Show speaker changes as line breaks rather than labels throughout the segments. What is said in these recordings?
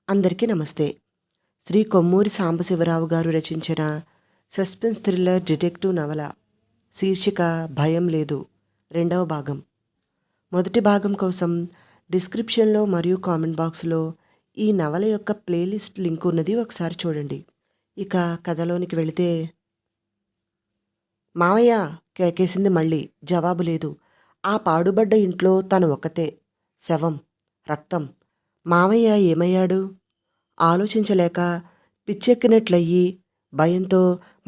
అందరికీ నమస్తే. శ్రీ కొమ్మూరి సాంబశివరావు గారు రచించిన సస్పెన్స్ థ్రిల్లర్ డిటెక్టివ్ నవల శీర్షిక భయం లేదు రెండవ భాగం. మొదటి భాగం కోసం డిస్క్రిప్షన్లో మరియు కామెంట్ బాక్స్లో ఈ నవల యొక్క ప్లేలిస్ట్ లింక్ ఉన్నది, ఒకసారి చూడండి. ఇక కథలోనికి వెళితే, మావయ్య కేకేసింది మళ్ళీ. జవాబు లేదు. ఆ పాడుబడ్డ ఇంట్లో తను ఒక్కతే. శవం, రక్తం. మావయ్య ఏమయ్యాడు? ఆలోచించలేక పిచ్చెక్కినట్లయి భయంతో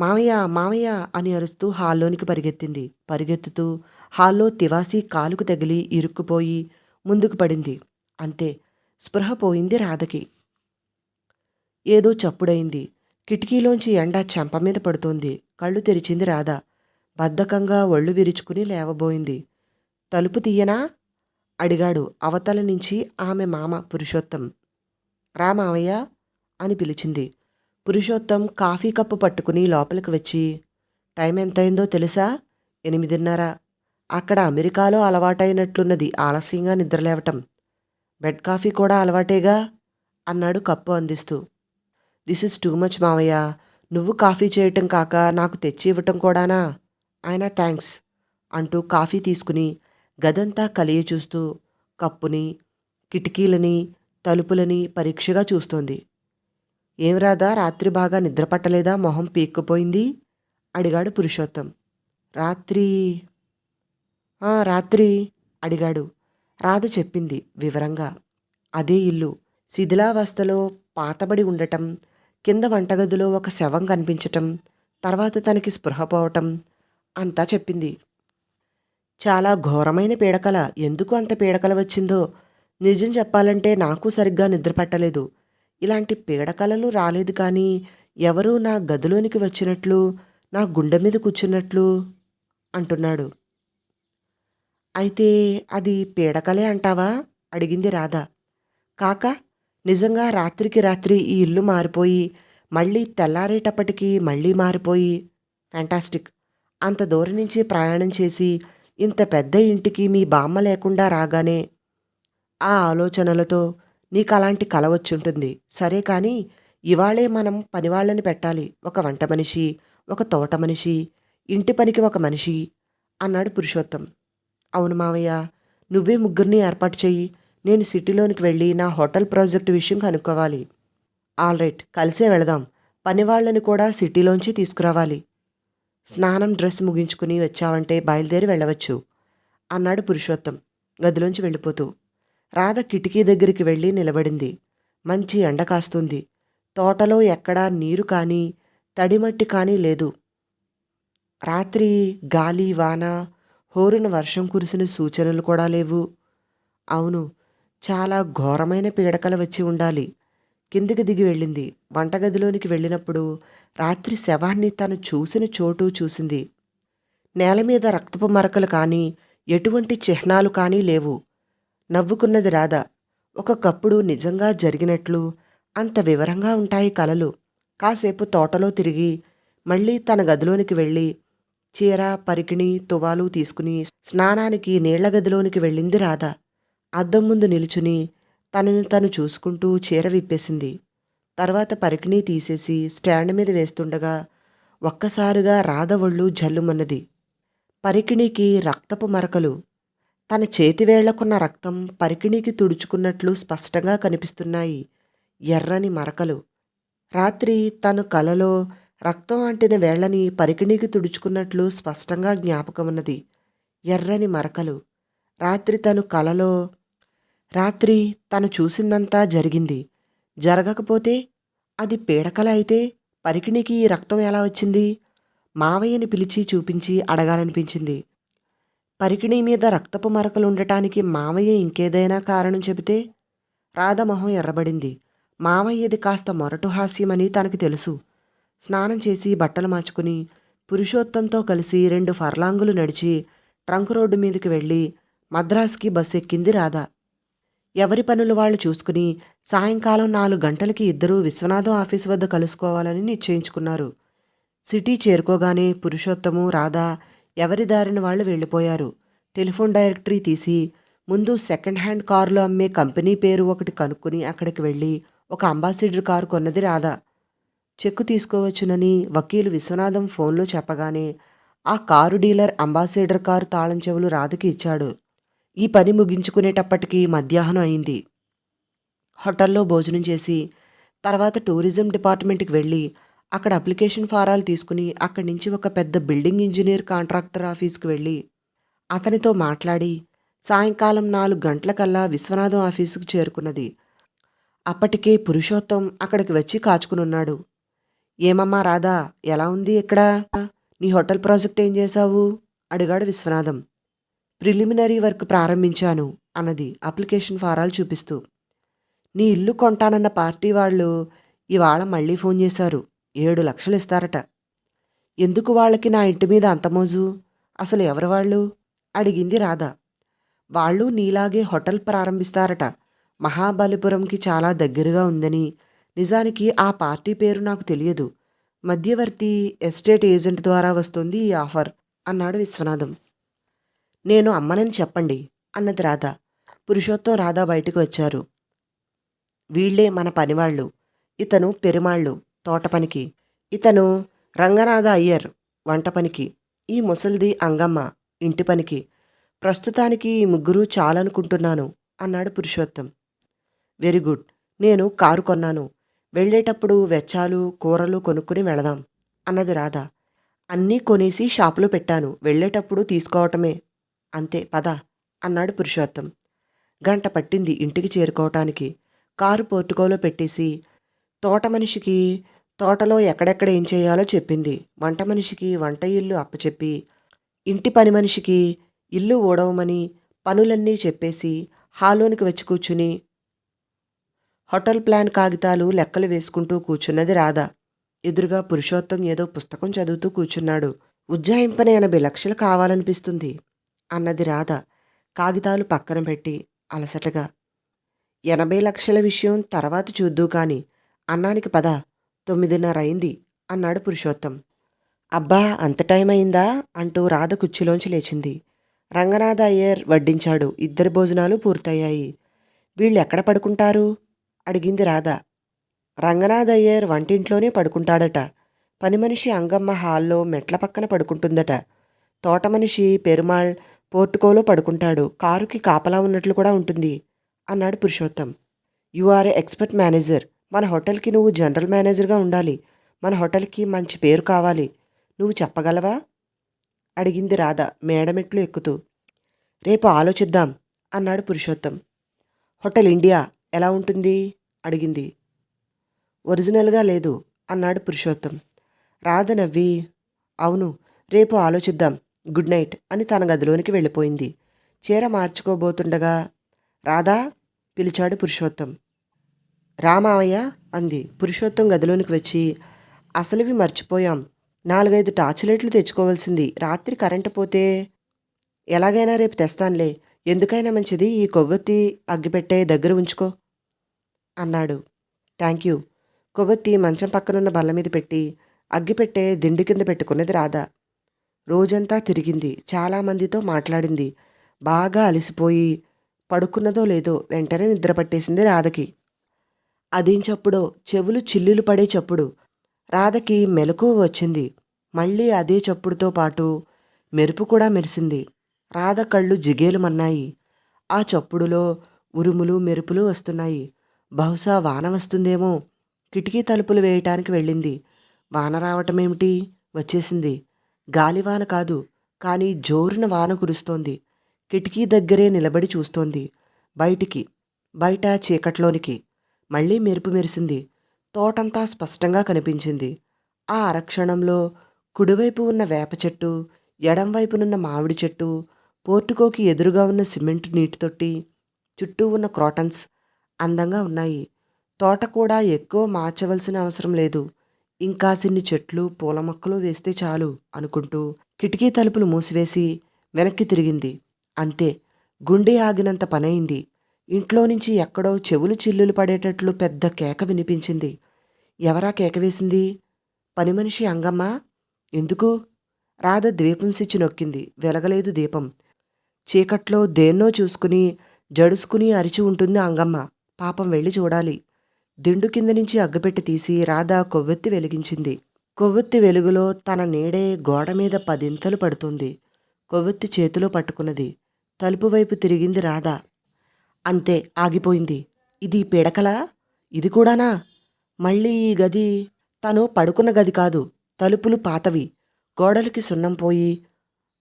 మావయ్య మావయ్య అని అరుస్తూ హాల్లోనికి పరిగెత్తింది. పరిగెత్తుతూ హాల్లో తివాసీ కాలుకు తగిలి ఇరుక్కుపోయి ముందుకు పడింది. అంతే, స్పృహ పోయింది రాధకి. ఏదో చప్పుడైంది. కిటికీలోంచి ఎండ చెంప మీద పడుతోంది. కళ్ళు తెరిచింది రాధ. బద్ధకంగా ఒళ్ళు విరుచుకుని లేవబోయింది. తలుపు తీయనా అడిగాడు అవతల నుంచి ఆమె మామ పురుషోత్తం. రా మావయ్య అని పిలిచింది. పురుషోత్తం కాఫీ కప్పు పట్టుకుని లోపలికి వచ్చి, టైం ఎంతైందో తెలుసా? 8:30. అక్కడ అమెరికాలో అలవాటైనట్లున్నది ఆలస్యంగా నిద్రలేవటం. బెడ్ కాఫీ కూడా అలవాటేగా అన్నాడు కప్పు అందిస్తూ. దిస్ ఇస్ టూ మచ్ మావయ్య. నువ్వు కాఫీ చేయటం కాక నాకు తెచ్చి ఇవ్వటం కూడానా? అయినా థ్యాంక్స్ అంటూ కాఫీ తీసుకుని గదంతా కలియ చూస్తూ కప్పుని, కిటికీలని, తలుపులని పరీక్షగా చూస్తోంది. ఏం రాదా, రాత్రి బాగా నిద్ర పట్టలేదా? మొహం పీక్కుపోయింది అడిగాడు పురుషోత్తం. రాత్రి రాత్రి అడిగాడు. రాధ చెప్పింది వివరంగా. అదే ఇల్లు శిథిలావస్థలో పాతబడి ఉండటం, కింద వంటగదిలో ఒక శవం కనిపించటం, తర్వాత తనకి స్పృహ పోవటం అంతా చెప్పింది. చాలా ఘోరమైన పీడకల. ఎందుకు అంత పీడకల వచ్చిందో నిజం చెప్పాలంటే నాకు సరిగ్గా నిద్ర పట్టలేదు. ఇలాంటి పీడకలలు రాలేదు, కానీ ఎవరూ నా గదిలోనికి వచ్చినట్లు, నా గుండె మీద కూర్చున్నట్లు అంటున్నాడు. అయితే అది పీడకలే అంటావా అడిగింది రాధ. కాక నిజంగా రాత్రికి రాత్రి ఈ ఇల్లు మారిపోయి మళ్ళీ తెల్లారేటప్పటికి మళ్ళీ మారిపోయి, ఫ్యాంటాస్టిక్. అంత దూరం నుంచి ప్రయాణం చేసి ఇంత పెద్ద ఇంటికి మీ బామ్మ లేకుండా రాగానే ఆ ఆలోచనలతో నీకు అలాంటి కల వచ్చుంటుంది. సరే, కానీ ఇవాళే మనం పనివాళ్ళని పెట్టాలి. ఒక వంట మనిషి, ఒక తోట మనిషి, ఇంటి పనికి ఒక మనిషి అన్నాడు పురుషోత్తం. అవును మావయ్య, నువ్వే ముగ్గురిని ఏర్పాటు చెయ్యి. నేను సిటీలోనికి వెళ్ళి నా హోటల్ ప్రాజెక్టు విషయం కనుక్కోవాలి. ఆల్ రైట్, కలిసే వెళదాం. పనివాళ్ళని కూడా సిటీలోంచి తీసుకురావాలి. స్నానం, డ్రెస్ ముగించుకుని వచ్చావంటే బయలుదేరి వెళ్ళవచ్చు అన్నాడు పురుషోత్తం గదిలోంచి వెళ్ళిపోతూ. రాధ కిటికీ దగ్గరికి వెళ్ళి నిలబడింది. మంచి ఎండ కాస్తుంది. తోటలో ఎక్కడా నీరు కానీ తడిమట్టి కానీ లేదు. రాత్రి గాలి, వాన, హోరున వర్షం కురిసిన సూచనలు కూడా లేవు. అవును, చాలా ఘోరమైన పీడకల వచ్చి ఉండాలి. కిందికి దిగి వెళ్ళింది. వంటగదిలోనికి వెళ్ళినప్పుడు రాత్రి శవాన్ని తను చూసిన చోటు చూసింది. నేల మీద రక్తపు మరకలు కానీ ఎటువంటి చిహ్నాలు కానీ లేవు. నవ్వుకున్నది రాధ. ఒకప్పుడు నిజంగా జరిగినట్లు అంత వివరంగా ఉంటాయి కలలు. కాసేపు తోటలో తిరిగి మళ్ళీ తన గదిలోనికి వెళ్ళి చీర, పరికిణి, తువాలు తీసుకుని స్నానానికి నీళ్ల గదిలోనికి వెళ్ళింది రాధ. అద్దం ముందు నిలుచుని తనని తను చూసుకుంటూ చీర విప్పేసింది. తర్వాత పరికిణి తీసేసి స్టాండ్ మీద వేస్తుండగా ఒక్కసారిగా రాధ ఒళ్ళు జల్లుమన్నది. పరికిణికి రక్తపు మరకలు. తన చేతివేళ్లకున్న రక్తం పరికిణికి తుడుచుకున్నట్లు స్పష్టంగా కనిపిస్తున్నాయి. ఎర్రని మరకలు. రాత్రి తను కలలో రక్తం అంటిన వేళ్లని పరికిణికి తుడుచుకున్నట్లు స్పష్టంగా జ్ఞాపకమున్నది. ఎర్రని మరకలు. రాత్రి తను చూసిందంతా జరిగింది. జరగకపోతే అది పీడకల అయితే పరికిణికి ఈ రక్తం ఎలా వచ్చింది? మావయ్యని పిలిచి చూపించి అడగాలనిపించింది. పరికిణి మీద రక్తపు మరకలుండటానికి మావయ్య ఇంకేదైనా కారణం చెబితే? రాధ మొహం ఎర్రబడింది. మావయ్యది కాస్త మొరటు హాస్యమని తనకి తెలుసు. స్నానం చేసి బట్టలు మార్చుకుని పురుషోత్తంతో కలిసి 2 ఫర్లాంగులు నడిచి ట్రంక్ రోడ్డు మీదకి వెళ్ళి మద్రాస్కి బస్సు ఎక్కింది రాధ. ఎవరి పనులు వాళ్ళు చూసుకుని సాయంకాలం 4 గంటలకి ఇద్దరూ విశ్వనాథం ఆఫీసు వద్ద కలుసుకోవాలని నిశ్చయించుకున్నారు. సిటీ చేరుకోగానే పురుషోత్తము, రాధ ఎవరి దారిన వాళ్ళు వెళ్ళిపోయారు. టెలిఫోన్ డైరెక్టరీ తీసి ముందు సెకండ్ హ్యాండ్ కారులో అమ్మే కంపెనీ పేరు ఒకటి కనుక్కుని అక్కడికి వెళ్ళి ఒక అంబాసిడర్ కారు కొన్నది రాధ. చెక్కు తీసుకోవచ్చునని వకీలు విశ్వనాథం ఫోన్లో చెప్పగానే ఆ కారు డీలర్ అంబాసిడర్ కారు తాళం చెవులు రాధకి ఇచ్చాడు. ఈ పని ముగించుకునేటప్పటికి మధ్యాహ్నం అయింది. హోటల్లో భోజనం చేసి తర్వాత టూరిజం డిపార్ట్మెంట్కి వెళ్ళి అక్కడ అప్లికేషన్ ఫారాలు తీసుకుని అక్కడి నుంచి ఒక పెద్ద బిల్డింగ్ ఇంజనీర్ కాంట్రాక్టర్ ఆఫీస్కి వెళ్ళి అతనితో మాట్లాడి సాయంకాలం 4 గంటలకల్లా విశ్వనాథం ఆఫీసుకు చేరుకున్నది. అప్పటికే పురుషోత్తం అక్కడికి వచ్చి కాచుకునున్నాడు. ఏమమ్మా రాధా, ఎలా ఉంది ఇక్కడ? నీ హోటల్ ప్రాజెక్ట్ ఏం చేశావు? అడిగాడు విశ్వనాథం. ప్రిలిమినరీ వర్క్ ప్రారంభించాను అన్నది అప్లికేషన్ ఫారాలు చూపిస్తూ. నీ ఇల్లు కొంటానన్న పార్టీ వాళ్ళు ఇవాళ మళ్ళీ ఫోన్ చేశారు. 7 లక్షలు ఇస్తారట. ఎందుకు వాళ్ళకి నా ఇంటి మీద అంత మోజు? అసలు ఎవరు వాళ్ళు? అడిగింది రాధ. వాళ్ళు నీలాగే హోటల్ ప్రారంభిస్తారట. మహాబలిపురంకి చాలా దగ్గరగా ఉందని. నిజానికి ఆ పార్టీ పేరు నాకు తెలియదు. మధ్యవర్తి ఎస్టేట్ ఏజెంట్ ద్వారా వస్తుంది ఈ ఆఫర్ అన్నాడు విశ్వనాథం. నేను అమ్మనని చెప్పండి అన్నది రాధ. పురుషోత్తం రాధ బయటకు వచ్చారు. వీళ్లే మన పనివాళ్ళు. ఇతను పెరుమాళ్ళు తోట పనికి, ఇతను రంగనాథ అయ్యర్ వంట పనికి, ఈ ముసలిది అంగమ్మ ఇంటి పనికి. ప్రస్తుతానికి ఈ ముగ్గురు చాలనుకుంటున్నాను అన్నాడు పురుషోత్తం. Very good. నేను కారు కొన్నాను. వెళ్ళేటప్పుడు వెచ్చాలు కూరలు కొనుక్కుని వెళదాం అన్నది రాధ. అన్నీ కొనేసి షాపులో పెట్టాను. వెళ్ళేటప్పుడు తీసుకోవటమే. అంతే పద అన్నాడు పురుషోత్తం. గంట పట్టింది ఇంటికి చేరుకోవటానికి. కారు పోర్టుకోలో పెట్టేసి తోట మనిషికి తోటలో ఎక్కడెక్కడ ఏం చేయాలో చెప్పింది. వంట మనిషికి వంట ఇల్లు అప్పచెప్పి ఇంటి పని మనిషికి ఇల్లు ఊడవమని పనులన్నీ చెప్పేసి హాల్లోనికి వచ్చి కూర్చుని హోటల్ ప్లాన్ కాగితాలు లెక్కలు వేసుకుంటూ కూర్చున్నది రాధ. ఎదురుగా పురుషోత్తం ఏదో పుస్తకం చదువుతూ కూర్చున్నాడు. ఉజ్జాయింపని 80 లక్షలు కావాలనిపిస్తుంది అన్నది రాధ కాగితాలు పక్కన పెట్టి అలసటగా. 80 లక్షల విషయం తర్వాత చూద్దూ కాని అన్నానికి పద, 9:30 అయింది అన్నాడు పురుషోత్తం. అబ్బా, అంత టైం అయిందా అంటూ రాధ కుర్చీలోంచి లేచింది. రంగనాథ అయ్యర్ వడ్డించాడు. ఇద్దరి భోజనాలు పూర్తయ్యాయి. వీళ్ళు ఎక్కడ పడుకుంటారు అడిగింది రాధ. రంగనాథ అయ్యర్ వంటింట్లోనే పడుకుంటాడట. పని మనిషి అంగమ్మ హాల్లో మెట్ల పక్కన పడుకుంటుందట. తోట మనిషి పెరుమాళ్ పోర్టుకోలో పడుకుంటాడు. కారుకి కాపలా ఉన్నట్లు కూడా ఉంటుంది అన్నాడు Purushottam. You are a expert manager. మన హోటల్కి నువ్వు జనరల్ మేనేజర్గా ఉండాలి. మన హోటల్కి మంచి పేరు కావాలి. నువ్వు చెప్పగలవా అడిగింది రాధ మేడమెట్లు ఎక్కుతూ. రేపు ఆలోచిద్దాం అన్నాడు పురుషోత్తం. హోటల్ ఇండియా ఎలా ఉంటుంది అడిగింది. ఒరిజినల్గా లేదు అన్నాడు పురుషోత్తం. రాధ నవ్వి అవును, రేపు ఆలోచిద్దాం, గుడ్ నైట్ అని తన గదిలోనికి వెళ్ళిపోయింది. చీర మార్చుకోబోతుండగా రాధా పిలిచాడు పురుషోత్తం. రామావయ్య అంది. పురుషోత్తం గదిలోనికి వచ్చి అసలువి మర్చిపోయాం. 4-5 టార్చ్ లైట్లు తెచ్చుకోవాల్సింది. రాత్రి కరెంటు పోతే ఎలాగైనా రేపు తెస్తానులే. ఎందుకైనా మంచిది ఈ కొవ్వొత్తి అగ్గిపెట్టే దగ్గర ఉంచుకో అన్నాడు. Thank you. కొవ్వొత్తి మంచం పక్కనున్న బల్ల మీద పెట్టి అగ్గిపెట్టే దిండు కింద పెట్టుకున్నది రాధ. రోజంతా తిరిగింది. చాలామందితో మాట్లాడింది. బాగా అలసిపోయి పడుకున్నదో లేదో వెంటనే నిద్ర పట్టేసింది రాధకి. అదేం చప్పుడో, చెవులు చిల్లులు పడే చప్పుడు. రాధకి మెలకువ వచ్చింది. మళ్ళీ అదే చప్పుడుతో పాటు మెరుపు కూడా మెరిసింది. రాధ కళ్ళు జిగేలుమన్నాయి. ఆ చప్పుడులో ఉరుములు మెరుపులు వస్తున్నాయి. బహుశా వాన వస్తుందేమో. కిటికీ తలుపులు వేయటానికి వెళ్ళింది. వాన రావటమేమిటి, వచ్చేసింది. గాలివాన కాదు, కానీ జోరున వాన కురుస్తోంది. కిటికీ దగ్గరే నిలబడి చూస్తోంది బయట చీకట్లోనికి. మళ్ళీ మెరుపు మెరిసింది. తోటంతా స్పష్టంగా కనిపించింది. ఆ అరక్షణంలో కుడివైపు ఉన్న వేప చెట్టు, ఎడంవైపునున్న మామిడి చెట్టు, పోర్టుకోకి ఎదురుగా ఉన్న సిమెంట్ నీటి తొట్టి, చుట్టూ ఉన్న క్రాటన్స్ అందంగా ఉన్నాయి. తోట కూడా ఎక్కువ మార్చవలసిన అవసరం లేదు. ఇంకాసిన్ని చెట్లు పూల మొక్కలు వేస్తే చాలు అనుకుంటూ కిటికీ తలుపులు మూసివేసి వెనక్కి తిరిగింది. అంతే, గుండె ఆగినంత పనైంది. ఇంట్లో నుంచి ఎక్కడో చెవులు చిల్లులు పడేటట్లు పెద్ద కేక వినిపించింది. ఎవరా కేక వేసింది? పని మనిషి అంగమ్మ. ఎందుకు? రాధ దీపం స్విచ్ నొక్కింది. వెలగలేదు దీపం. చీకట్లో దేన్నో చూసుకుని జడుసుకుని అరిచి ఉంటుంది అంగమ్మ. పాపం వెళ్ళి చూడాలి. దిండు కింద నుంచి అగ్గిపెట్టె తీసి రాధ కొవ్వొత్తి వెలిగించింది. కొవ్వొత్తి వెలుగులో తన నీడే గోడ మీద పదింతలు పడుతుంది. కొవ్వొత్తి చేతిలో పట్టుకున్నది. తలుపు వైపు తిరిగింది రాధ. అంతే ఆగిపోయింది. ఇది పీడకలా? ఇది కూడానా? మళ్ళీ ఈ గది తను పడుకున్న గది కాదు. తలుపులు పాతవి. గోడలకి సున్నం పోయి,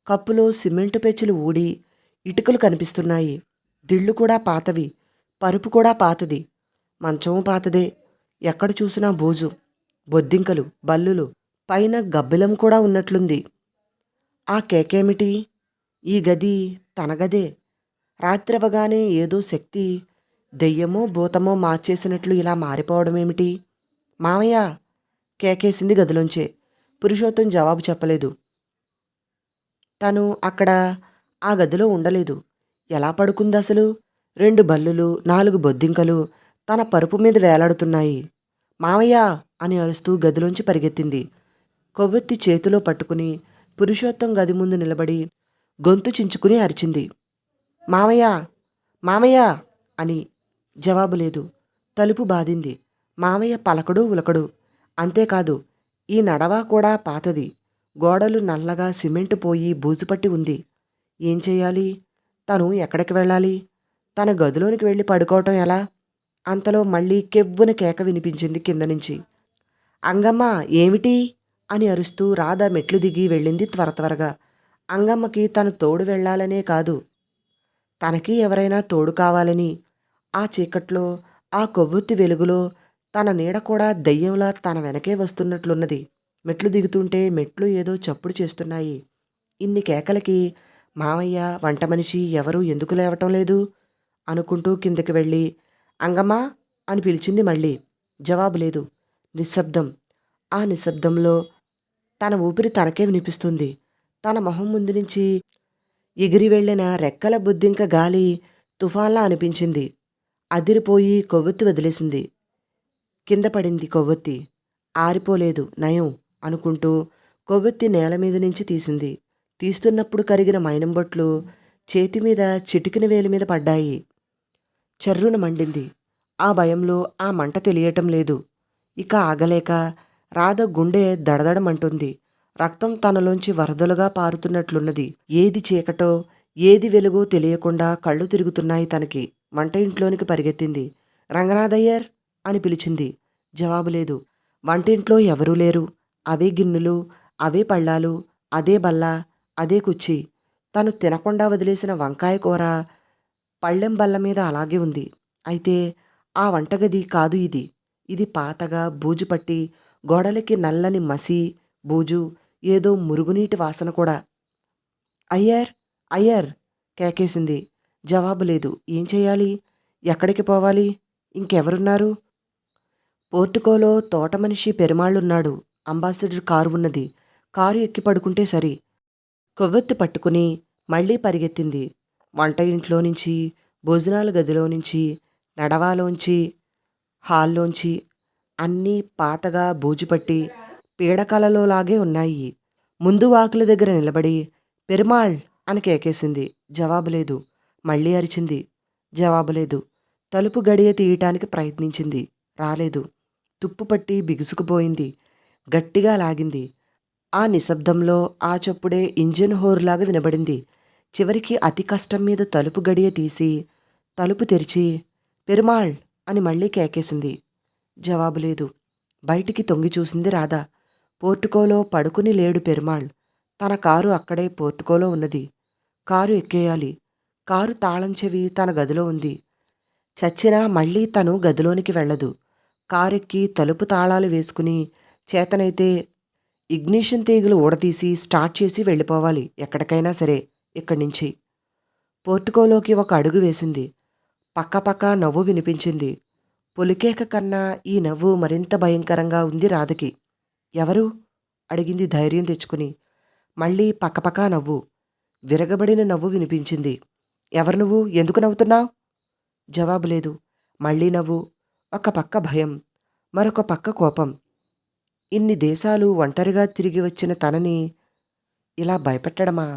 కప్పులో సిమెంటు పెచ్చులు ఊడి, ఇటుకలు కనిపిస్తున్నాయి. దిళ్ళు కూడా పాతవి. పరుపు కూడా పాతది. మంచం పాతదే. ఎక్కడ చూసినా బూజు, బొద్దింకలు, బల్లులు, పైన గబ్బిలం కూడా ఉన్నట్లుంది. ఆ కేకేమిటి? ఈ గది తన గదే. రాత్రవగానే ఏదో శక్తి దెయ్యమో భూతమో మార్చేసినట్లు ఇలా మారిపోవడమేమిటి? మామయ్య! కేకేసింది గదిలోంచే. పురుషోత్తం జవాబు చెప్పలేదు. తను అక్కడ ఆ గదిలో ఉండలేదు. ఎలా పడుకుందసలు? 2 బల్లులు, 4 బొద్దింకలు తన పరుపు మీద వేలాడుతున్నాయి. మావయ్య! అని అరుస్తూ గదిలోంచి పరిగెత్తింది. కొవ్వొత్తి చేతిలో పట్టుకుని పురుషోత్తం గది ముందు నిలబడి గొంతు చించుకుని అరిచింది. మామయ్య! మామయ్య! అని. జవాబు లేదు. తలుపు బాదింది. మామయ్య పలకడు ఉలకడు. అంతేకాదు, ఈ నడవ కూడా పాతది. గోడలు నల్లగా సిమెంటు పోయి బూజుపట్టి ఉంది. ఏం చెయ్యాలి? తను ఎక్కడికి వెళ్ళాలి? తన గదిలోనికి వెళ్ళి పడుకోవటం ఎలా? అంతలో మళ్ళీ కెవ్వున కేక వినిపించింది కింద నుంచి. అంగమ్మ! ఏమిటి? అని అరుస్తూ రాధ మెట్లు దిగి వెళ్ళింది త్వరగా. అంగమ్మకి తను తోడు వెళ్ళాలనే కాదు, తనకి ఎవరైనా తోడు కావాలని. ఆ చీకట్లో, ఆ కొవ్వొత్తి వెలుగులో తన నీడ కూడా దెయ్యంలా తన వెనకే వస్తున్నట్లున్నది. మెట్లు దిగుతుంటే మెట్లు ఏదో చప్పుడు చేస్తున్నాయి. ఇన్ని కేకలకి మామయ్య, వంట మనిషి ఎవరూ ఎందుకు లేవటం లేదు అనుకుంటూ కిందకి వెళ్ళి అంగమ్మా అని పిలిచింది మళ్ళీ. జవాబు లేదు. నిశ్శబ్దం. ఆ నిశ్శబ్దంలో తన ఊపిరి తనకే వినిపిస్తుంది. తన మొహం ముందు నుంచి ఎగిరి వెళ్ళిన రెక్కల బొద్దింక గాలి తుఫాన్లా అనిపించింది. అదిరిపోయి కొవ్వొత్తి వదిలేసింది. కింద పడింది కొవ్వొత్తి. ఆరిపోలేదు, నయం అనుకుంటూ కొవ్వొత్తి నేల మీద నుంచి తీసింది. తీస్తున్నప్పుడు కరిగిన మైనం బొట్లు చేతిమీద చిటికిన వేలి మీద పడ్డాయి. చర్రున మండింది. ఆ భయంలో ఆ మంట తెలియటం లేదు. ఇక ఆగలేక రాధ గుండె దడదడమంటుంది. రక్తం తనలోంచి వరదలుగా పారుతున్నట్లున్నది. ఏది చీకటో ఏది వెలుగో తెలియకుండా కళ్ళు తిరుగుతున్నాయి తనకి. వంట ఇంట్లోనికి పరిగెత్తింది. రంగనాథయ్యర్ అని పిలిచింది. జవాబు లేదు. వంటింట్లో ఎవరూ లేరు. అవే గిన్నెలు, అవే పళ్ళాలు, అదే బల్ల, అదే కుర్చీ. తను తినకుండా వదిలేసిన వంకాయ కూర పళ్ళెం బల్ల మీద అలాగే ఉంది. అయితే ఆ వంటగది కాదు ఇది. ఇది పాతగా బూజుపట్టి గోడలకి నల్లని మసి, బూజు, ఏదో మురుగునీటి వాసన కూడా. అయ్యర్! అయ్యర్! కేకేసింది. జవాబు లేదు. ఏం చెయ్యాలి? ఎక్కడికి పోవాలి? ఇంకెవరున్నారు? పోర్టుకోలో తోటమనిషి పెరుమాళ్ళున్నాడు. అంబాసిడర్ కారు ఉన్నది. కారు ఎక్కి పడుకుంటే సరి. కొవ్వొత్తి పట్టుకుని మళ్ళీ పరిగెత్తింది. వంట ఇంట్లోనుంచి, భోజనాల గదిలోనుంచి, నడవాలోంచి, హాల్లోంచి అన్నీ పాతగా బూజుపట్టి పీడకలలోలాగే ఉన్నాయి. ముందు వాకిలి దగ్గర నిలబడి పెరుమాళ్ అని కేకేసింది. జవాబు లేదు. మళ్ళీ అరిచింది. జవాబు లేదు. తలుపు గడియ తీయటానికి ప్రయత్నించింది. రాలేదు. తుప్పుపట్టి బిగుసుకుపోయింది. గట్టిగా లాగింది. ఆ నిశ్శబ్దంలో ఆ చప్పుడే ఇంజిన్ హోరులాగా వినబడింది. చివరికి అతి కష్టం మీద తలుపు గడియ తీసి తలుపు తెరిచి పెరుమాళ్ అని మళ్ళీ కేకేసింది. జవాబు లేదు. బయటికి తొంగి చూసింది రాధ. పోర్టుకోలో పడుకుని లేడు పెరుమాళ్. తన కారు అక్కడే పోర్టుకోలో ఉన్నది. కారు ఎక్కేయాలి. కారు తాళం చెవి తన గదిలో ఉంది. చచ్చినా మళ్ళీ తను గదిలోనికి వెళ్ళదు. కారెక్కి తలుపు తాళాలు వేసుకుని చేతనైతే ఇగ్నిషన్ తీగలు ఊడతీసి స్టార్ట్ చేసి వెళ్ళిపోవాలి ఎక్కడికైనా సరే ఇక్కడ్నించి. పోర్టుకోలోకి ఒక అడుగు వేసింది. పక్కపక్క నవ్వు వినిపించింది. పొలికేక కన్నా ఈ నవ్వు మరింత భయంకరంగా ఉంది రాధకి. ఎవరు? అడిగింది ధైర్యం తెచ్చుకుని. మళ్ళీ పక్కపక్క నవ్వు. విరగబడిన నవ్వు వినిపించింది. ఎవరు నువ్వు? ఎందుకు నవ్వుతున్నావు? జవాబు లేదు. మళ్ళీ నవ్వు. ఒక పక్క భయం, మరొక పక్క కోపం. ఇన్ని దేశాలు ఒంటరిగా తిరిగి వచ్చిన తనని ఇలా భయపెట్టడమా?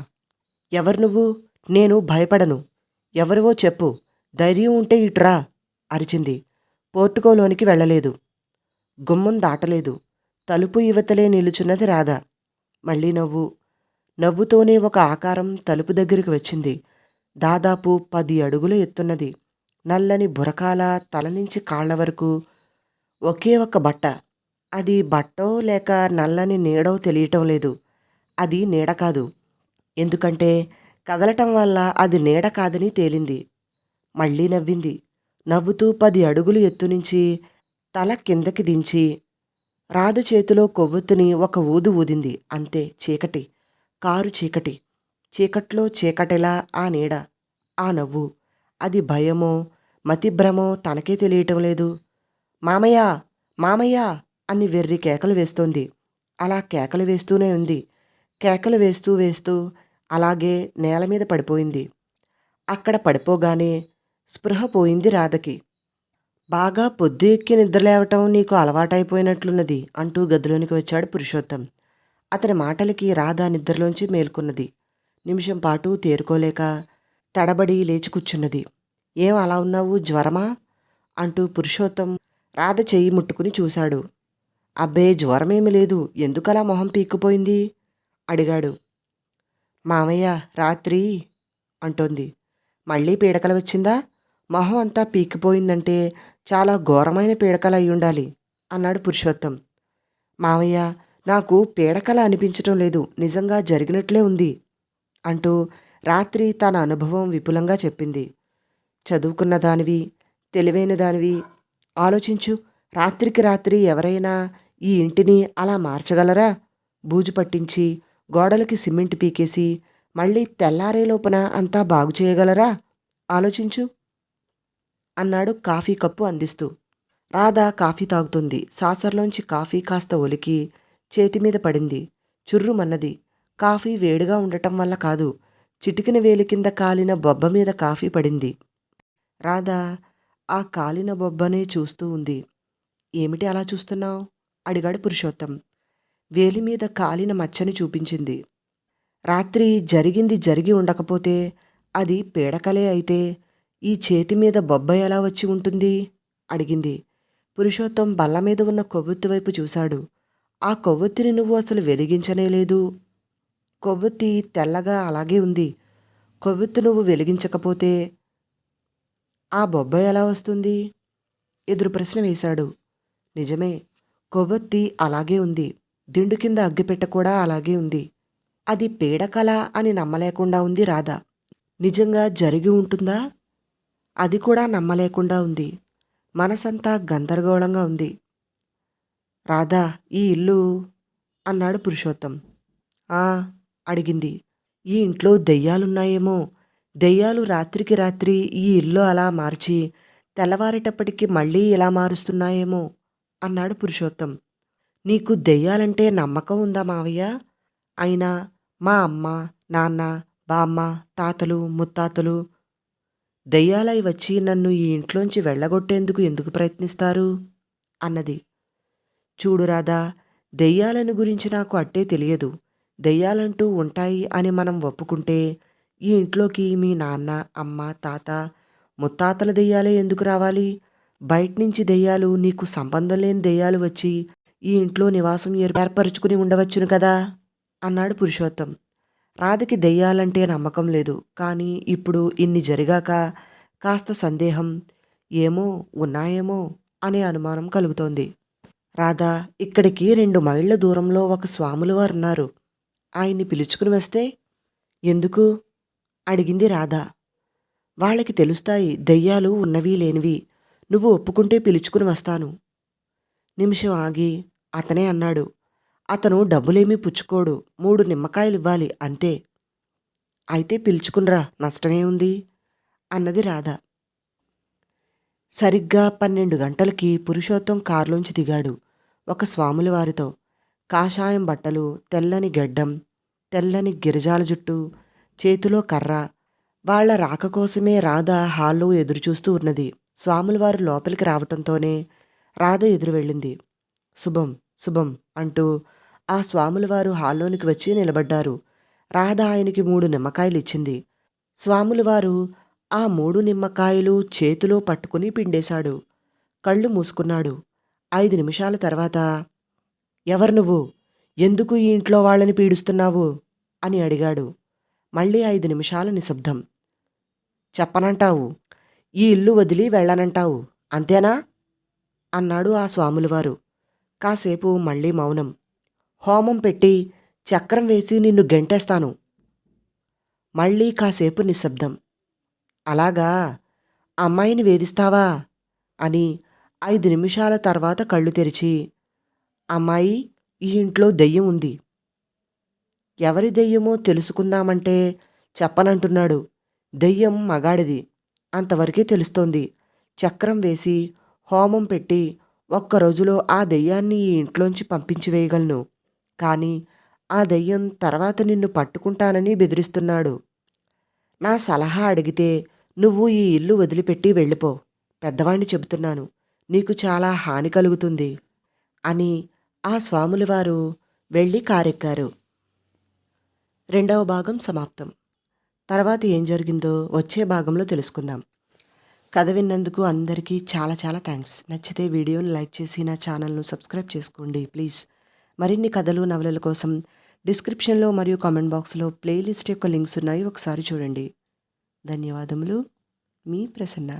ఎవరు నువ్వు? నేను భయపడను. ఎవరివో చెప్పు. ధైర్యం ఉంటే ఇట్రా అరిచింది. పోర్టుకోలోనికి వెళ్ళలేదు. గుమ్మం దాటలేదు. తలుపు ఇవతలే నిలుచున్నది రాధ. మళ్ళీ నవ్వు. నవ్వుతోనే ఒక ఆకారం తలుపు దగ్గరికి వచ్చింది. దాదాపు 10 అడుగుల ఎత్తున్నది. నల్లని బురకాల తల నుంచి కాళ్ల వరకు ఒకే ఒక్క బట్ట. అది బట్టో లేక నల్లని నీడో తెలియటం లేదు. అది నీడ కాదు. ఎందుకంటే కదలటం వల్ల అది నీడ కాదని తేలింది. మళ్ళీ నవ్వింది. నవ్వుతూ 10 అడుగులు ఎత్తునుంచి తల కిందకి దించి రాధ చేతిలో కొవ్వొత్తిని ఒక ఊదు ఊదింది. అంతే. చీకటి. కారు చీకటి. చీకట్లో చీకటిలా ఆ నీడ, ఆ నవ్వు. అది భయమో మతిభ్రమో తనకే తెలియటం లేదు. మామయ్య, మామయ్య అని వెర్రి కేకలు వేస్తోంది. అలా కేకలు వేస్తూనే ఉంది. కేకలు వేస్తూ వేస్తూ అలాగే నేల మీద పడిపోయింది. అక్కడ పడిపోగానే స్పృహ పోయింది రాధకి. బాగా పొద్దు ఎక్కి నిద్రలేవటం నీకు అలవాటైపోయినట్లున్నది అంటూ గదిలోనికి వచ్చాడు పురుషోత్తం. అతని మాటలకి రాధ నిద్రలోంచి మేల్కొన్నది. నిమిషం పాటు తేరుకోలేక తడబడి లేచి కూర్చున్నది. ఏం అలా ఉన్నావు, జ్వరమా అంటూ పురుషోత్తం రాధ చెయ్యి ముట్టుకుని చూశాడు. అబ్బే, జ్వరమేమి లేదు. ఎందుకలా మొహం పీక్కుపోయింది అడిగాడు. మామయ్య రాత్రి అంటోంది. మళ్ళీ పీడకల వచ్చిందా? మొహం అంతా పీకిపోయిందంటే చాలా ఘోరమైన పీడకల అయ్యుండాలి అన్నాడు పురుషోత్తం. మావయ్య, నాకు పీడకల అనిపించటం లేదు, నిజంగా జరిగినట్లే ఉంది అంటూ రాత్రి తన అనుభవం విపులంగా చెప్పింది. చదువుకున్న దానివి, తెలివైన దానివి, ఆలోచించు. రాత్రికి రాత్రి ఎవరైనా ఈ ఇంటిని అలా మార్చగలరా? బూజు పట్టించి గోడలకి సిమెంట్ పీకేసి మళ్ళీ తెల్లారే లోపున అంతా బాగు చేయగలరా? ఆలోచించు అన్నాడు కాఫీ కప్పు అందిస్తూ. రాధ కాఫీ తాగుతుంది. సాసర్లోంచి కాఫీ కాస్త ఒలికి చేతి మీద పడింది. చుర్రుమన్నది. కాఫీ వేడిగా ఉండటం వల్ల కాదు, చిటికిన వేలి కింద కాలిన బొబ్బ మీద కాఫీ పడింది. రాధ ఆ కాలిన బొబ్బనే చూస్తూ ఉంది. ఏమిటి అలా చూస్తున్నావు అడిగాడు పురుషోత్తం. వేలి మీద కాలిన మచ్చని చూపించింది. రాత్రి జరిగింది జరిగి ఉండకపోతే అది పీడకలే అయితే ఈ చేతి మీద బొబ్బ ఎలా వచ్చి ఉంటుంది అడిగింది. పురుషోత్తం బల్ల మీద ఉన్న కొవ్వొత్తి వైపు చూశాడు. ఆ కొవ్వొత్తిని నువ్వు అసలు వెలిగించనే లేదు. కొవ్వొత్తి తెల్లగా అలాగే ఉంది. కొవ్వొత్తి నువ్వు వెలిగించకపోతే ఆ బొబ్బ ఎలా వస్తుంది? ఎదురు ప్రశ్న వేశాడు. నిజమే, కొవ్వొత్తి అలాగే ఉంది. దిండు కింద అగ్గిపెట్ట కూడా అలాగే ఉంది. అది పీడకల అని నమ్మలేకుండా ఉంది రాధ. నిజంగా జరిగి ఉంటుందా? అది కూడా నమ్మలేకుండా ఉంది. మనసంతా గందరగోళంగా ఉంది. రాధా, ఈ ఇల్లు అన్నాడు పురుషోత్తం. ఆ అడిగింది. ఈ ఇంట్లో దెయ్యాలున్నాయేమో. దెయ్యాలు రాత్రికి రాత్రి ఈ ఇల్లు అలా మార్చి తెల్లవారేటప్పటికి మళ్ళీ ఇలా మారుస్తున్నాయేమో అన్నాడు పురుషోత్తం. నీకు దెయ్యాలంటే నమ్మకం ఉందా మావయ్య? అయినా మా అమ్మ, నాన్న, బామ్మ, తాతలు, ముత్తాతలు దెయ్యాలై వచ్చి నన్ను ఈ ఇంట్లోంచి వెళ్ళగొట్టేందుకు ఎందుకు ప్రయత్నిస్తారు అన్నది. చూడు రాధా, దెయ్యాలను గురించి నాకు అట్టే తెలియదు. దెయ్యాలంటూ ఉంటాయి అని మనం ఒప్పుకుంటే ఈ ఇంట్లోకి మీ నాన్న, అమ్మ, తాత, ముత్తాతల దెయ్యాలే ఎందుకు రావాలి? బయట్నుంచి దెయ్యాలు, నీకు సంబంధం లేని దెయ్యాలు వచ్చి ఈ ఇంట్లో నివాసం ఏర్పరచుకుని ఉండవచ్చును కదా అన్నాడు పురుషోత్తం. రాధకి దెయ్యాలంటే నమ్మకం లేదు. కానీ ఇప్పుడు ఇన్ని జరిగాక కాస్త సందేహం, ఏమో ఉన్నాయేమో అనే అనుమానం కలుగుతోంది. రాధా, ఇక్కడికి 2 మైళ్ళ దూరంలో ఒక స్వాముల వారున్నారు. ఆయన్ని పిలుచుకుని వస్తే? ఎందుకు అడిగింది రాధ. వాళ్ళకి తెలుస్తాయి దెయ్యాలు ఉన్నవి లేనివి. నువ్వు ఒప్పుకుంటే పిలుచుకుని వస్తాను. నిమిషం ఆగి అతనే అన్నాడు. అతను డబ్బులేమీ పుచ్చుకోడు. 3 నిమ్మకాయలివ్వాలి అంతే. అయితే పిలుచుకునిరా, నష్టమే ఉంది అన్నది రాధ. సరిగ్గా 12 గంటలకి పురుషోత్తం కారులోంచి దిగాడు. ఒక స్వాముల వారితో. కాషాయం బట్టలు, తెల్లని గెడ్డం, తెల్లని గిరిజాల జుట్టు, చేతిలో కర్ర. వాళ్ల రాక కోసమే రాధ హాల్లో ఎదురుచూస్తూ ఉన్నది. స్వాములవారు లోపలికి రావటంతోనే రాధ ఎదురు వెళ్ళింది. శుభం, శుభం అంటూ ఆ స్వాములవారు హాల్లోనికి వచ్చి నిలబడ్డారు. రాధ ఆయనకి 3 నిమ్మకాయలు ఇచ్చింది. స్వాములవారు ఆ 3 నిమ్మకాయలు చేతిలో పట్టుకుని పిండేశాడు. కళ్ళు మూసుకున్నాడు. 5 నిమిషాల తర్వాత, ఎవరు నువ్వు? ఎందుకు ఈ ఇంట్లో వాళ్ళని పీడిస్తున్నావు? అని అడిగాడు. మళ్ళీ 5 నిమిషాల నిశ్శబ్దం. చెప్పనంటావు. ఈ ఇల్లు వదిలి వెళ్ళనంటావు. అంతేనా? అన్నాడు ఆ స్వాములవారు. కాసేపు మళ్ళీ మౌనం. హోమం పెట్టి చక్రం వేసి నిన్ను గెంటేస్తాను. మళ్ళీ కాసేపు నిశ్శబ్దం. అలాగా? అమ్మాయిని వేధిస్తావా? అని 5 నిమిషాల తర్వాత కళ్ళు తెరిచి, అమ్మాయి, ఈ ఇంట్లో దెయ్యం ఉంది. ఎవరి దెయ్యమో తెలుసుకుందామంటే చెప్పనంటున్నాడు. దెయ్యం మగాడిది. అంతవరకే తెలుస్తోంది. చక్రం వేసి, హోమం పెట్టి, ఒక్క రోజులో ఆ దెయ్యాన్ని ఈ ఇంట్లోంచి పంపించి వేయగలను. కానీ ఆ దెయ్యం తర్వాత నిన్ను పట్టుకుంటానని బెదిరిస్తున్నాడు. నా సలహా అడిగితే నువ్వు ఈ ఇల్లు వదిలిపెట్టి వెళ్ళిపో. పెద్దవాణ్ణి చెబుతున్నాను. నీకు చాలా హాని కలుగుతుంది అని ఆ స్వాములవారు వెళ్ళి కారెక్కారు. రెండవ భాగం సమాప్తం. తర్వాత ఏం జరిగిందో వచ్చే భాగంలో తెలుసుకుందాం. కథ విన్నందుకు అందరికీ చాలా చాలా థ్యాంక్స్. నచ్చితే వీడియోని లైక్ చేసి నా ఛానల్ను సబ్స్క్రైబ్ చేసుకోండి ప్లీజ్. మరిన్ని కథలు నవలల కోసం డిస్క్రిప్షన్లో మరియు కామెంట్ బాక్స్లో ప్లేలిస్ట్ యొక్క లింక్స్ ఉన్నాయి, ఒకసారి చూడండి. ధన్యవాదములు. మీ ప్రసన్న.